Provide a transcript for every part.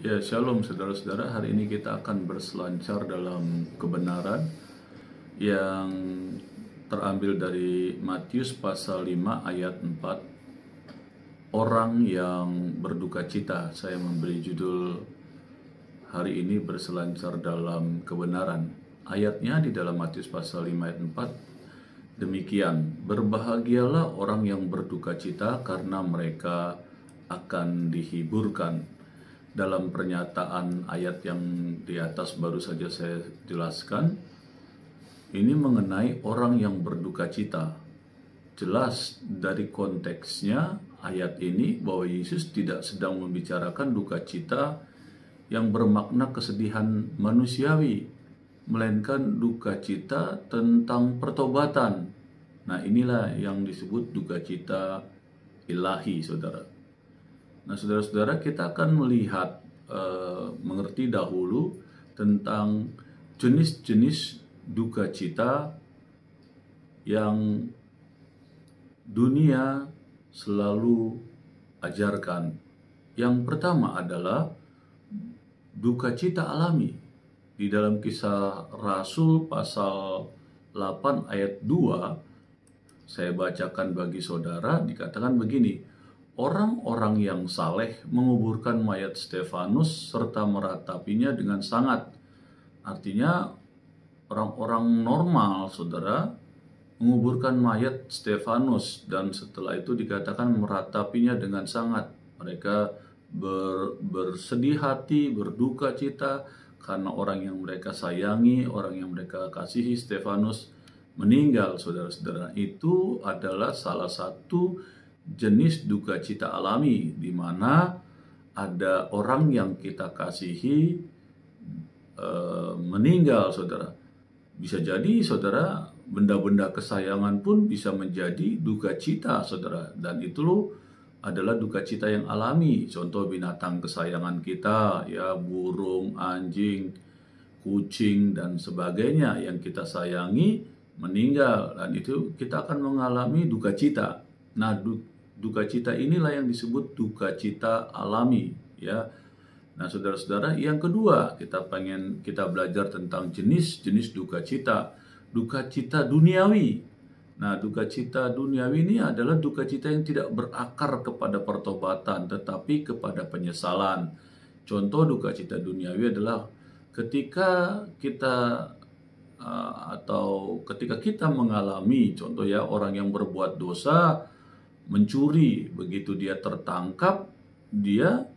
Ya, shalom saudara-saudara. Hari ini kita akan berselancar dalam kebenaran yang terambil dari Matius pasal 5 ayat 4. Orang yang berduka cita. Saya memberi judul hari ini berselancar dalam kebenaran. Ayatnya di dalam Matius pasal 5 ayat 4. Demikian, berbahagialah orang yang berduka cita karena mereka akan dihiburkan. Dalam pernyataan ayat yang di atas baru saja saya jelaskan, ini mengenai orang yang berduka cita. Jelas dari konteksnya ayat ini bahwa Yesus tidak sedang membicarakan duka cita yang bermakna kesedihan manusiawi, melainkan duka cita tentang pertobatan. Nah, inilah yang disebut duka cita ilahi, saudara. Nah, saudara-saudara, kita akan melihat, mengerti dahulu tentang jenis-jenis duka cita yang dunia selalu ajarkan. Yang pertama adalah duka cita alami. Di dalam Kisah Rasul pasal 8 ayat 2, saya bacakan bagi saudara, dikatakan begini: orang-orang yang saleh menguburkan mayat Stefanus serta meratapinya dengan sangat. Artinya orang-orang normal, saudara, menguburkan mayat Stefanus dan setelah itu dikatakan meratapinya dengan sangat. Mereka bersedih hati, berduka cita karena orang yang mereka sayangi, orang yang mereka kasihi, Stefanus, meninggal, saudara-saudara. Itu adalah salah satu jenis duka cita alami, di mana ada orang yang kita kasihi meninggal, saudara. Bisa jadi, saudara, benda-benda kesayangan pun bisa menjadi duka cita, saudara. Dan itu adalah duka cita yang alami. Contoh binatang kesayangan kita, ya, burung, anjing, kucing, dan sebagainya yang kita sayangi meninggal, dan itu kita akan mengalami duka cita. Nah, duka cita inilah yang disebut duka cita alami, ya. Nah, saudara-saudara, yang kedua, kita belajar tentang jenis-jenis duka cita. Duka cita duniawi. Nah, duka cita duniawi ini adalah duka cita yang tidak berakar kepada pertobatan, tetapi kepada penyesalan. Contoh duka cita duniawi adalah ketika kita ketika kita mengalami, contoh ya, orang yang berbuat dosa, mencuri, begitu dia tertangkap, dia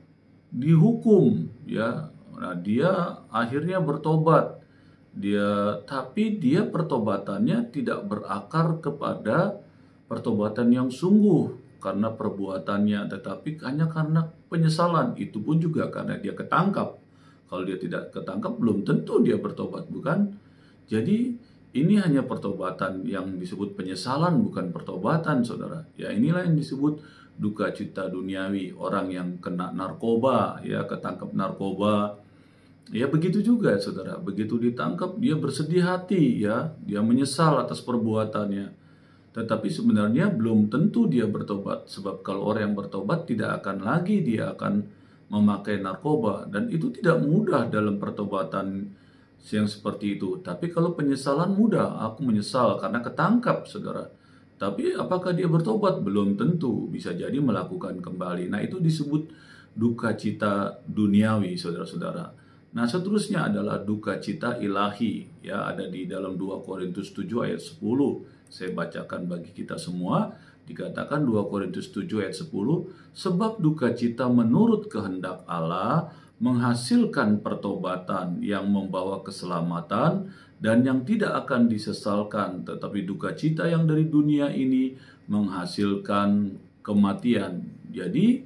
dihukum, ya. Nah, dia akhirnya bertobat. Tapi dia pertobatannya tidak berakar kepada pertobatan yang sungguh karena perbuatannya, tetapi hanya karena penyesalan. Itu pun juga karena dia ketangkap. Kalau dia tidak ketangkap, belum tentu dia bertobat, bukan? Jadi ini hanya pertobatan yang disebut penyesalan, bukan pertobatan, saudara. Ya, inilah yang disebut duka cita duniawi. Orang yang kena narkoba, ya, ketangkap narkoba, ya begitu juga, saudara. Begitu ditangkap, dia bersedih hati, ya, dia menyesal atas perbuatannya. Tetapi sebenarnya belum tentu dia bertobat, sebab kalau orang yang bertobat tidak akan lagi dia akan memakai narkoba, dan itu tidak mudah dalam pertobatan yang seperti itu. Tapi kalau penyesalan mudah, aku menyesal karena ketangkap, saudara. Tapi apakah dia bertobat? Belum tentu, bisa jadi melakukan kembali. Nah, itu disebut duka cita duniawi, saudara-saudara. Nah, seterusnya adalah duka cita ilahi, ya, ada di dalam 2 Korintus 7 ayat 10. Saya bacakan bagi kita semua. Dikatakan 2 Korintus 7 ayat 10, sebab duka cita menurut kehendak Allah menghasilkan pertobatan yang membawa keselamatan dan yang tidak akan disesalkan, tetapi duka cita yang dari dunia ini menghasilkan kematian. Jadi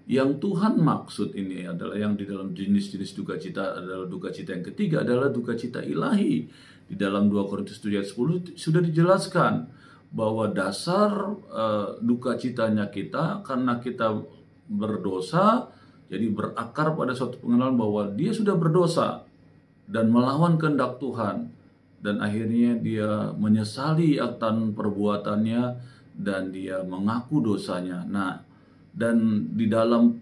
yang Tuhan maksud ini adalah yang di dalam jenis-jenis duka cita adalah duka cita yang ketiga adalah duka cita ilahi. Di dalam 2 Korintus 7 ayat 10 sudah dijelaskan bahwa dasar duka citanya kita karena kita berdosa, jadi berakar pada suatu pengenalan bahwa dia sudah berdosa dan melawan kehendak Tuhan, dan akhirnya dia menyesali akan perbuatannya dan dia mengaku dosanya. Nah, dan di dalam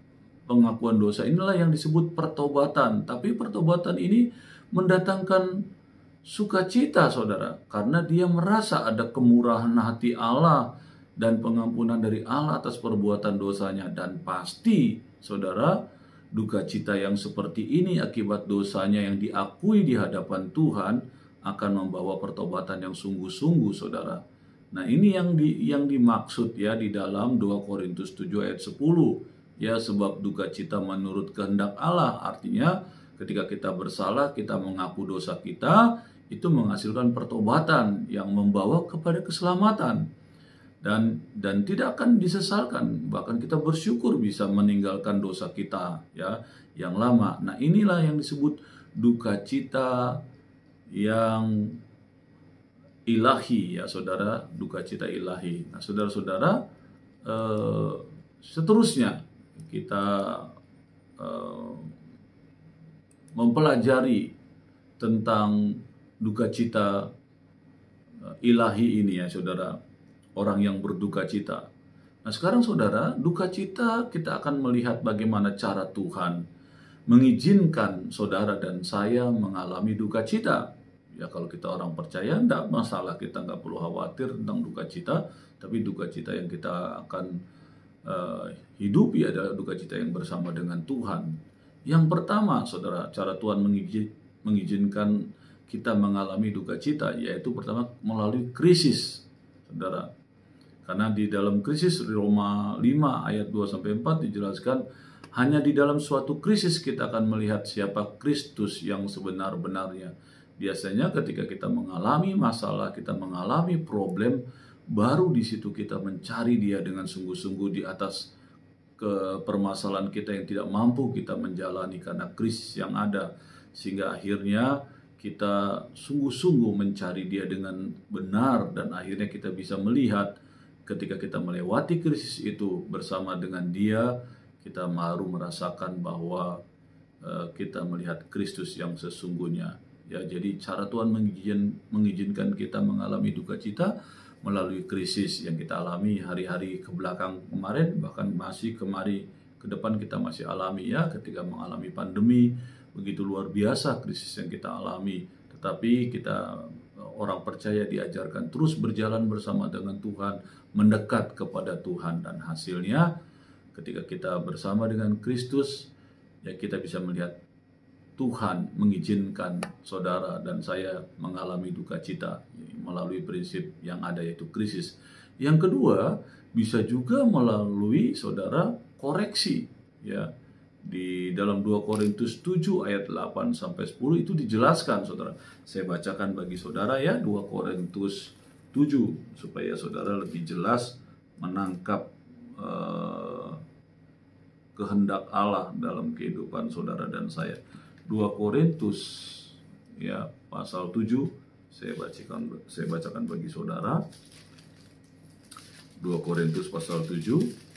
pengakuan dosa inilah yang disebut pertobatan. Tapi pertobatan ini mendatangkan sukacita, saudara, karena dia merasa ada kemurahan hati Allah dan pengampunan dari Allah atas perbuatan dosanya. Dan pasti, saudara, duka cita yang seperti ini akibat dosanya yang diakui di hadapan Tuhan akan membawa pertobatan yang sungguh-sungguh, saudara. Nah, ini yang dimaksud ya di dalam 2 Korintus 7 ayat 10. Ya, sebab duka cita menurut kehendak Allah. Artinya ketika kita bersalah, kita mengaku dosa kita, itu menghasilkan pertobatan yang membawa kepada keselamatan. Dan tidak akan disesalkan, bahkan kita bersyukur bisa meninggalkan dosa kita ya yang lama. Nah, inilah yang disebut duka cita yang ilahi ya saudara, duka cita ilahi. Nah, saudara-saudara, seterusnya kita mempelajari tentang duka cita ilahi ini ya saudara, orang yang berduka cita. Nah, sekarang saudara, duka cita kita akan melihat bagaimana cara Tuhan mengizinkan saudara dan saya mengalami duka cita. Ya, kalau kita orang percaya, tidak masalah, kita nggak perlu khawatir tentang duka cita. Tapi duka cita yang kita akan hidupi adalah duka cita yang bersama dengan Tuhan. Yang pertama, saudara, cara Tuhan mengizinkan kita mengalami duka cita, yaitu pertama melalui krisis, saudara. Karena di dalam krisis, Roma 5 ayat 2-4 dijelaskan, hanya di dalam suatu krisis kita akan melihat siapa Kristus yang sebenar-benarnya. Biasanya ketika kita mengalami masalah, kita mengalami problem, baru di situ kita mencari Dia dengan sungguh-sungguh di atas permasalahan kita yang tidak mampu kita menjalani karena krisis yang ada. Sehingga akhirnya kita sungguh-sungguh mencari Dia dengan benar, dan akhirnya kita bisa melihat ketika kita melewati krisis itu bersama dengan Dia, kita baru merasakan bahwa kita melihat Kristus yang sesungguhnya. Ya, jadi cara Tuhan mengizinkan kita mengalami duka cita melalui krisis yang kita alami hari-hari ke belakang kemarin, bahkan masih kemari ke depan kita masih alami ya, ketika mengalami pandemi begitu luar biasa krisis yang kita alami. Tetapi kita orang percaya diajarkan terus berjalan bersama dengan Tuhan, mendekat kepada Tuhan, dan hasilnya ketika kita bersama dengan Kristus ya, kita bisa melihat Tuhan mengizinkan saudara dan saya mengalami duka cita melalui prinsip yang ada, yaitu krisis. Yang kedua, bisa juga melalui saudara koreksi ya. Di dalam 2 Korintus 7 ayat 8-10 itu dijelaskan, saudara. Saya bacakan bagi saudara ya, 2 Korintus 7 supaya saudara lebih jelas menangkap kehendak Allah dalam kehidupan saudara dan saya. 2 Korintus ya pasal 7 saya bacakan bagi saudara. 2 Korintus pasal 7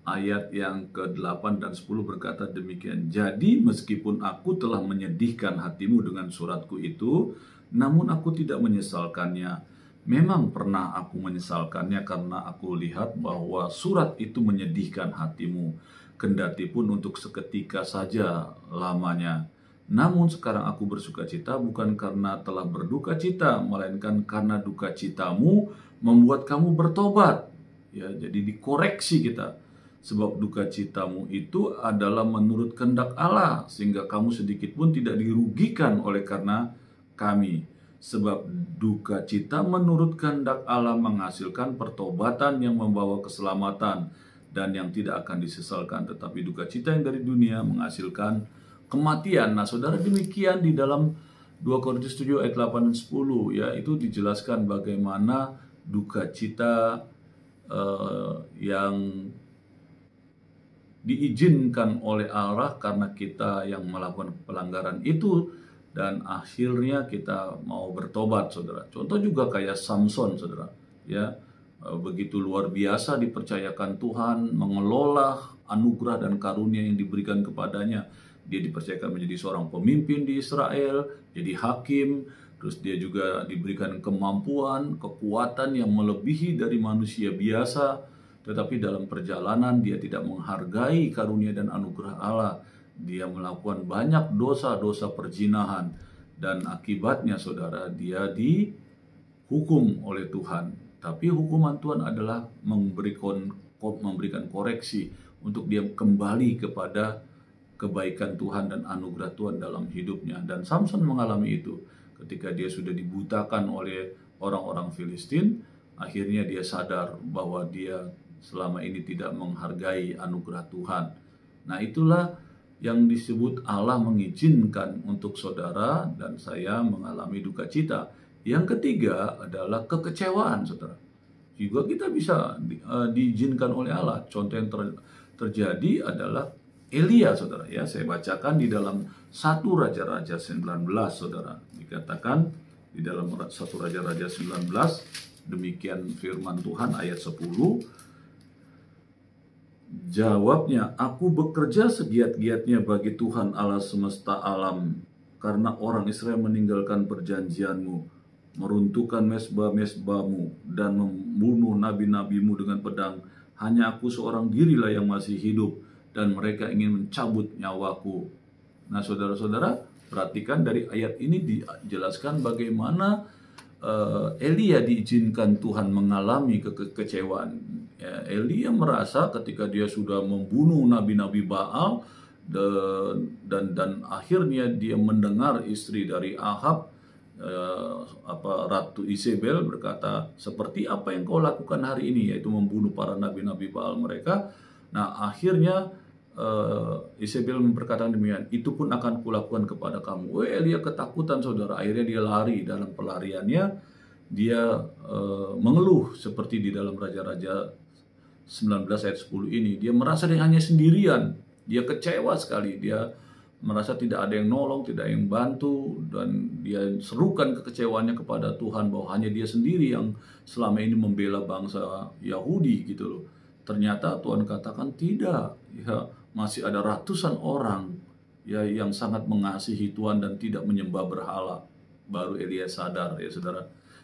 ayat yang ke-8 dan 10 berkata demikian. Jadi meskipun aku telah menyedihkan hatimu dengan suratku itu, namun aku tidak menyesalkannya. Memang pernah aku menyesalkannya karena aku lihat bahwa surat itu menyedihkan hatimu, kendati pun untuk seketika saja lamanya. Namun sekarang aku bersuka cita bukan karena telah berduka cita, melainkan karena duka citamu membuat kamu bertobat. Ya, jadi dikoreksi kita. Sebab duka citamu itu adalah menurut kehendak Allah, sehingga kamu sedikit pun tidak dirugikan oleh karena kami. Sebab duka cita menurut kehendak Allah menghasilkan pertobatan yang membawa keselamatan dan yang tidak akan disesalkan. Tetapi duka cita yang dari dunia menghasilkan kematian. Nah, saudara, demikian di dalam 2 Korintus 7 ayat 8 dan 10 ya, itu dijelaskan bagaimana duka cita yang diizinkan oleh Allah karena kita yang melakukan pelanggaran itu, dan akhirnya kita mau bertobat, saudara. Contoh juga kayak Samson, saudara, ya, begitu luar biasa dipercayakan Tuhan mengelola anugerah dan karunia yang diberikan kepadanya. Dia dipercayakan menjadi seorang pemimpin di Israel, jadi hakim, terus dia juga diberikan kemampuan, kekuatan yang melebihi dari manusia biasa, tetapi dalam perjalanan dia tidak menghargai karunia dan anugerah Allah. Dia melakukan banyak dosa-dosa perzinahan, dan akibatnya saudara, dia dihukum oleh Tuhan. Tapi hukuman Tuhan adalah memberikan koreksi untuk dia kembali kepada kebaikan Tuhan dan anugerah Tuhan dalam hidupnya. Dan Samson mengalami itu ketika dia sudah dibutakan oleh orang-orang Filistin. Akhirnya dia sadar bahwa dia selama ini tidak menghargai anugerah Tuhan. Nah, itulah yang disebut Allah mengizinkan untuk saudara dan saya mengalami duka cita. Yang ketiga adalah kekecewaan, saudara. Juga kita bisa diizinkan oleh Allah. Contoh yang terjadi adalah Elia, saudara. Ya, saya bacakan di dalam 1 Raja-Raja 19, saudara. Dikatakan di dalam 1 Raja-Raja 19, demikian firman Tuhan ayat 10. Jawabnya, aku bekerja segiat-giatnya bagi Tuhan Allah semesta alam, karena orang Israel meninggalkan perjanjianmu, meruntuhkan mesbah-mesbahmu, dan membunuh nabi-nabimu dengan pedang. Hanya aku seorang dirilah yang masih hidup, dan mereka ingin mencabut nyawaku. Nah, saudara-saudara, perhatikan dari ayat ini dijelaskan bagaimana Elia diizinkan Tuhan mengalami kekecewaan. Elia merasa ketika dia sudah membunuh nabi-nabi Baal dan akhirnya dia mendengar istri dari Ahab, Ratu Isabel berkata, seperti apa yang kau lakukan hari ini, yaitu membunuh para nabi-nabi Baal mereka. Nah, akhirnya Isabel berkata demikian, itu pun akan kulakukan kepada kamu. Elia ketakutan, saudara. Akhirnya dia lari. Dalam pelariannya dia mengeluh seperti di dalam Raja-Raja 19 ayat 10 ini. Dia merasa dia hanya sendirian. Dia kecewa sekali. Dia merasa tidak ada yang nolong, tidak ada yang bantu, dan dia serukan kekecewaannya kepada Tuhan bahwa hanya dia sendiri yang selama ini membela bangsa Yahudi gitu loh. Ternyata Tuhan katakan tidak, ya, masih ada ratusan orang ya yang sangat mengasihi Tuhan dan tidak menyembah berhala. Baru Elia sadar, ya saudara.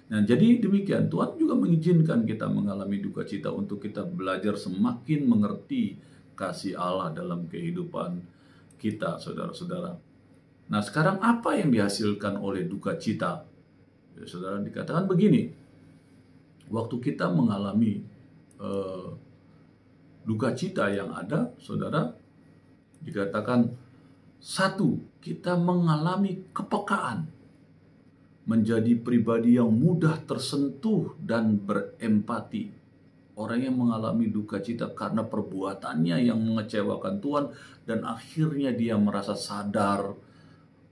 Nah, jadi demikian, Tuhan juga mengizinkan kita mengalami duka cita untuk kita belajar semakin mengerti kasih Allah dalam kehidupan kita, saudara-saudara. Nah, sekarang apa yang dihasilkan oleh duka cita? Ya, saudara, dikatakan begini, waktu kita mengalami duka cita yang ada, saudara, dikatakan satu, kita mengalami kepekaan, menjadi pribadi yang mudah tersentuh dan berempati. Orang yang mengalami duka cita karena perbuatannya yang mengecewakan Tuhan dan akhirnya dia merasa sadar.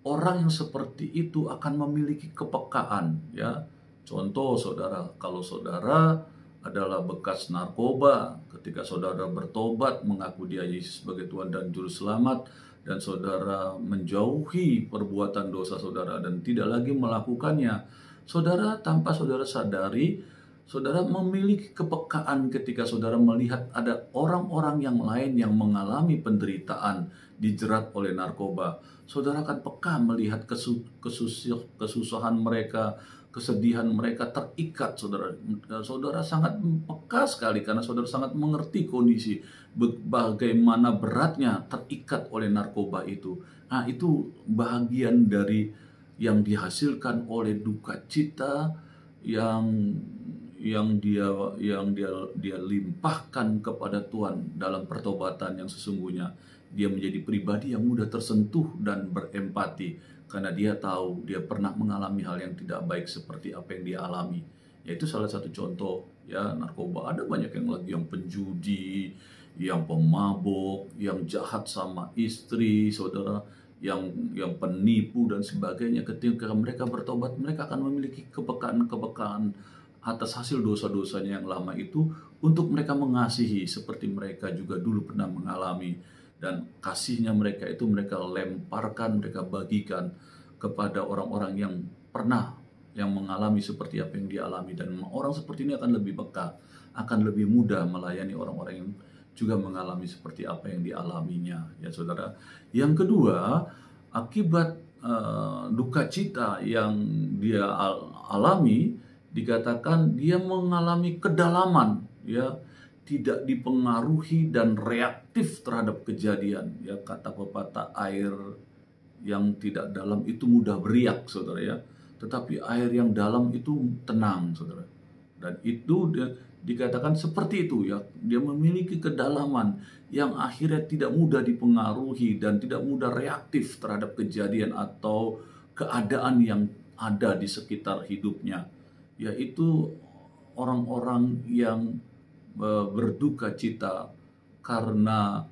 Orang yang seperti itu akan memiliki kepekaan, ya. Contoh, saudara, kalau saudara adalah bekas narkoba, ketika saudara bertobat mengaku dia Yesus sebagai Tuhan dan Juru Selamat, dan saudara menjauhi perbuatan dosa saudara dan tidak lagi melakukannya, saudara tanpa saudara sadari, saudara memiliki kepekaan ketika saudara melihat ada orang-orang yang lain yang mengalami penderitaan, dijerat oleh narkoba. Saudara akan peka melihat kesusahan mereka, kesedihan mereka, terikat, saudara. Saudara sangat peka sekali karena saudara sangat mengerti kondisi bagaimana beratnya terikat oleh narkoba itu. Nah, itu bagian dari yang dihasilkan oleh duka cita yang dia limpahkan kepada Tuhan dalam pertobatan yang sesungguhnya. Dia menjadi pribadi yang mudah tersentuh dan berempati karena dia tahu dia pernah mengalami hal yang tidak baik seperti apa yang dia alami. Yaitu salah satu contoh, ya, narkoba. Ada banyak yang lagi yang penjudi, yang pemabuk, yang jahat sama istri, saudara, yang penipu dan sebagainya. Ketika mereka bertobat, mereka akan memiliki kepekaan atas hasil dosa-dosanya yang lama itu untuk mereka mengasihi seperti mereka juga dulu pernah mengalami. Dan kasihnya mereka itu mereka lemparkan, mereka bagikan kepada orang-orang yang pernah yang mengalami seperti apa yang dialami. Dan orang seperti ini akan lebih peka, akan lebih mudah melayani orang-orang yang juga mengalami seperti apa yang dialaminya, ya saudara. Yang kedua, akibat duka cita yang dia alami, dikatakan dia mengalami kedalaman, ya. tidak dipengaruhi dan reaktif terhadap kejadian. Ya, kata pepatah, air yang tidak dalam itu mudah beriak, saudara ya. Tetapi air yang dalam itu tenang, saudara. Dan itu dikatakan seperti itu ya. Dia memiliki kedalaman yang akhirnya tidak mudah dipengaruhi dan tidak mudah reaktif terhadap kejadian atau keadaan yang ada di sekitar hidupnya. Yaitu orang-orang yang berduka cita karena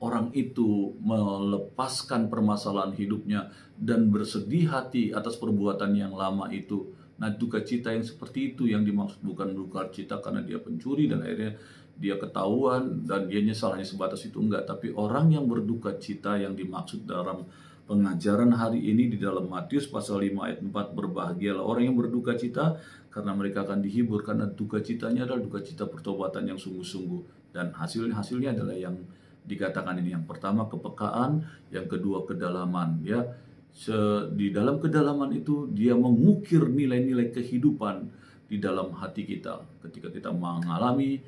orang itu melepaskan permasalahan hidupnya dan bersedih hati atas perbuatan yang lama itu. Nah, duka cita yang seperti itu yang dimaksud, bukan duka cita karena dia pencuri dan akhirnya dia ketahuan dan dia nyesal, hanya sebatas itu, enggak. Tapi orang yang berduka cita yang dimaksud dalam pengajaran hari ini di dalam Matius pasal 5 ayat 4, berbahagialah orang yang berduka cita karena mereka akan dihibur, karena duka citanya adalah duka cita pertobatan yang sungguh-sungguh. Dan hasilnya adalah yang dikatakan ini. Yang pertama kepekaan, yang kedua kedalaman ya. Di dalam kedalaman itu dia mengukir nilai-nilai kehidupan di dalam hati kita ketika kita mengalami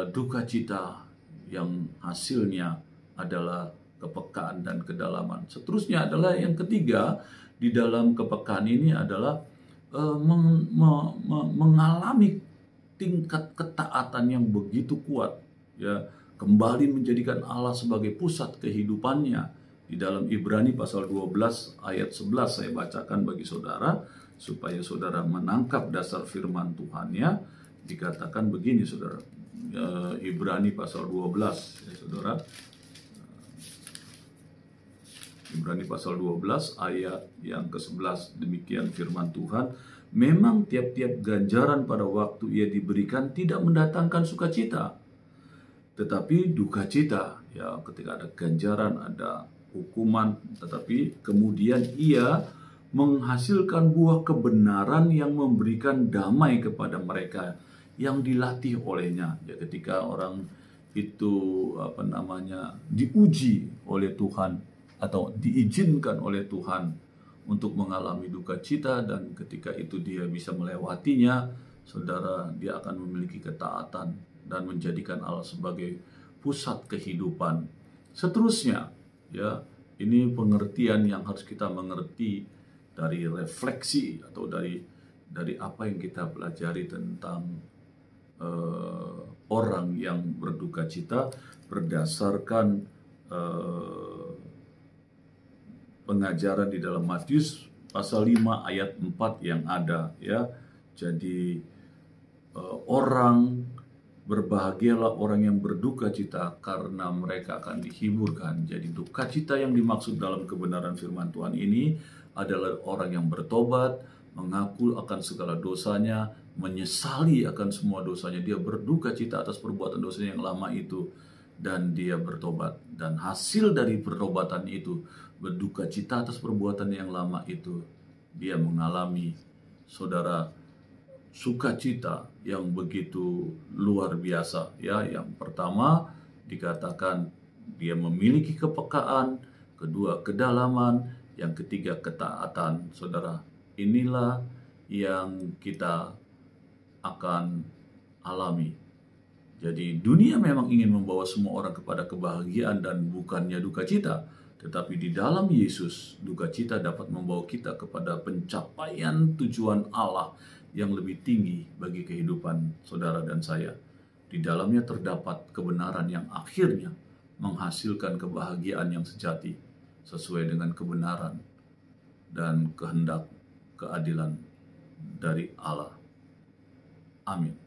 duka cita yang hasilnya adalah kepekaan dan kedalaman. Seterusnya adalah yang ketiga, di dalam kepekaan ini adalah mengalami tingkat ketaatan yang begitu kuat ya, kembali menjadikan Allah sebagai pusat kehidupannya. Di dalam Ibrani pasal 12 ayat 11 saya bacakan bagi saudara supaya saudara menangkap dasar firman Tuhannya. Dikatakan begini saudara, Ibrani pasal 12 ya saudara. Ibrani pasal 12 ayat yang ke-11, demikian firman Tuhan, memang tiap-tiap ganjaran pada waktu ia diberikan tidak mendatangkan sukacita, tetapi duka cita. Ya, ketika ada ganjaran, ada hukuman, tetapi kemudian ia menghasilkan buah kebenaran yang memberikan damai kepada mereka yang dilatih olehnya. Ya, ketika orang itu diuji oleh Tuhan atau diizinkan oleh Tuhan untuk mengalami duka cita, dan ketika itu dia bisa melewatinya, saudara, dia akan memiliki ketaatan dan menjadikan Allah sebagai pusat kehidupan. Seterusnya, ya, ini pengertian yang harus kita mengerti dari refleksi atau dari apa yang kita pelajari tentang orang yang berduka cita berdasarkan pengajaran di dalam Matius pasal 5 ayat 4 yang ada ya. Jadi berbahagialah orang yang berduka cita karena mereka akan dihiburkan. Jadi duka cita yang dimaksud dalam kebenaran firman Tuhan ini adalah orang yang bertobat, mengaku akan segala dosanya, menyesali akan semua dosanya. Dia berduka cita atas perbuatan dosanya yang lama itu dan dia bertobat. Dan hasil dari pertobatan itu, berduka cita atas perbuatan yang lama itu, dia mengalami, saudara, sukacita yang begitu luar biasa ya. Yang pertama dikatakan dia memiliki kepekaan, kedua kedalaman, yang ketiga ketaatan. Saudara, inilah yang kita akan alami. Jadi dunia memang ingin membawa semua orang kepada kebahagiaan dan bukannya duka cita. Tetapi di dalam Yesus, duka cita dapat membawa kita kepada pencapaian tujuan Allah yang lebih tinggi bagi kehidupan saudara dan saya. Di dalamnya terdapat kebenaran yang akhirnya menghasilkan kebahagiaan yang sejati sesuai dengan kebenaran dan kehendak keadilan dari Allah. Amin.